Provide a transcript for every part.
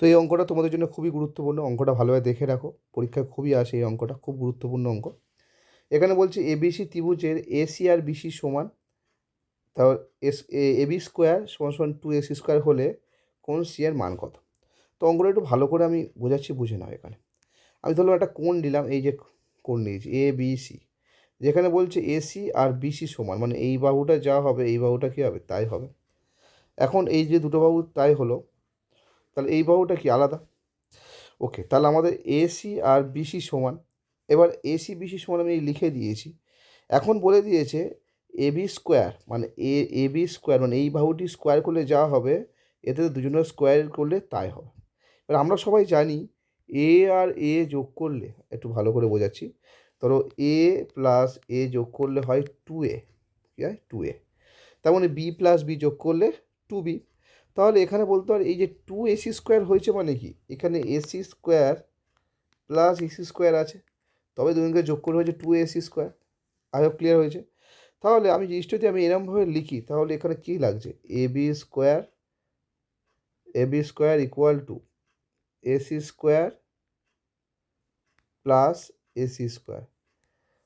তো এই অঙ্কটা তোমাদের জন্য খুবই গুরুত্বপূর্ণ, অঙ্কটা ভালোভাবে দেখে রাখো, পরীক্ষায় খুবই আসে এই অঙ্কটা, খুব গুরুত্বপূর্ণ অঙ্ক। এখানে বলছে এবিসি ত্রিভুজের এসি আর বিসি সমান, তাও এবি স্কোয়ার সমান সমান 2ac স্কোয়ার হলে কোণ সি এর মান কত? তো অঙ্কটা একটু ভালো করে আমি বোঝাচ্ছি, বুঝে নাও। এখানে আমি ধরলাম একটা কোণ নিলাম, এই যে কোণ নিয়েছি এ বি সি, যেখানে বলছে এসি আর বিসি সমান, মানে এই বাহুটা যা হবে এই বাহুটা কী হবে তাই হবে। এখন এই যে দুটো বাহু তাই হলো, তাহলে এই বাহুটা কি আলাদা? ওকে, তাহলে আমাদের এসি আর বিসি সমান। এবার এসি বিসি সমান আমি লিখে দিয়েছি। এখন বলে দিয়েছে এবি স্কোয়ার মানে এবি স্কোয়ার মানে এই বাহুটি স্কোয়ার করলে যা হবে এতে দুজনের স্কোয়ার করলে তাই হবে। এবার আমরা সবাই জানি এ আর এ যোগ করলে, একটু ভালো করে বোঝাচ্ছি, ধরো এ প্লাস এ যোগ করলে হয় 2a, কী হয় 2a। তার মানে বি প্লাস বি যোগ করলে 2b। তাহলে এখানে বলতে পারি এই যে 2ac স্কোয়ার হয়েছে মানে কি, এখানে AC square plus AC square আছে, তবে দুজনকে যোগ করে হয়েছে 2ac square. I hope clear হয়েছে। তাহলে আমি জিনিসটা যদি আমি এরমভাবে লিখি তাহলে এখানে কী লাগছে, AB square equal to AC square plus AC square.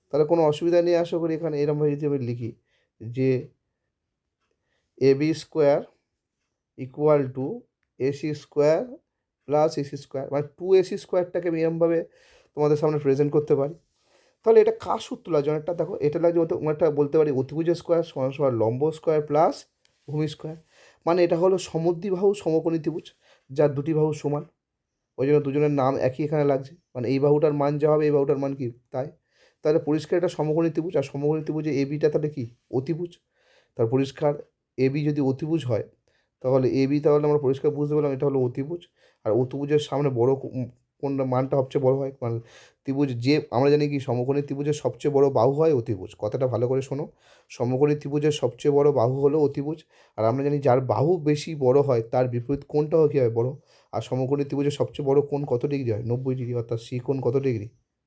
তাহলে কোনো অসুবিধা নেই আশা করি। এখানে এরমভাবে যদি আমি লিখি যে AB square equal to AC square plus AC square, মানে 2ac স্কোয়ারটাকে আমি এরমভাবে তোমাদের সামনে প্রেজেন্ট করতে পারি। তাহলে এটা কার সূত্র লাগছে অনেকটা, দেখো এটা লাগছে একটা বলতে পারি অতিভুজ স্কোয়ার সমান সমান লম্ব স্কোয়ার প্লাস ভূমি স্কোয়ার। মানে এটা হলো সমদ্বিবাহু সমকোণী ত্রিভুজ যার দুটি বাহু সমান, ওই জন্য দুজনের নাম একই এখানে লাগছে। মানে এই বাহুটার মান যা হবে এই বাহুটার মান কি তাই। তাহলে পরিষ্কার এটা সমকোণী ত্রিভুজ, আর সমকোণী ত্রিভুজে এবিটা তাহলে কি অতিভুজ। তার পরিষ্কার এবি যদি অতিভুজ হয় তাহলে এবি, তাহলে আমরা পরিষ্কার বুঝতে পারলাম এটা হলো অতিভুজ। আর অতিভুজের সামনে বড় কোনটা মানটা সবচেয়ে বড় হয়, মানে ত্রিভুজ যে আমরা জানি কি সমকোণী ত্রিভুজের সবচেয়ে বড় বাহু হয় অতিভুজ। কথাটা ভালো করে শোনো, সমকোণী ত্রিভুজের সবচেয়ে বড় বাহু হলো অতিভুজ। আর আমরা জানি যার বাহু বেশি বড় হয় তার বিপরীত কোণটাও কী হয় বড়। আর সমকোণী ত্রিভুজের সবচেয়ে বড় কোণ কত ডিগ্রি হয়, 90 ডিগ্রি, অর্থাৎ সি কোণ কত ডিগ্রি,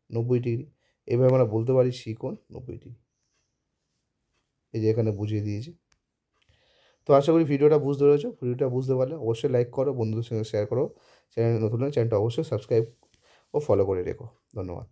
90 ডিগ্রি। এভাবে আমরা বলতে পারি সি কোণ 90 ডিগ্রি। এই যে এখানে বুঝিয়ে দিয়েছি। তো আশা করি ভিডিওটা বুঝতে পেরেছো। ভিডিওটা বুঝতে পারলে অবশ্যই লাইক করো, বন্ধুদের সঙ্গে শেয়ার করো, চ্যানেল নতুন হলে চ্যানেলটা অবশ্যই সাবস্ক্রাইব ও ফলো করে রেখো। ধন্যবাদ।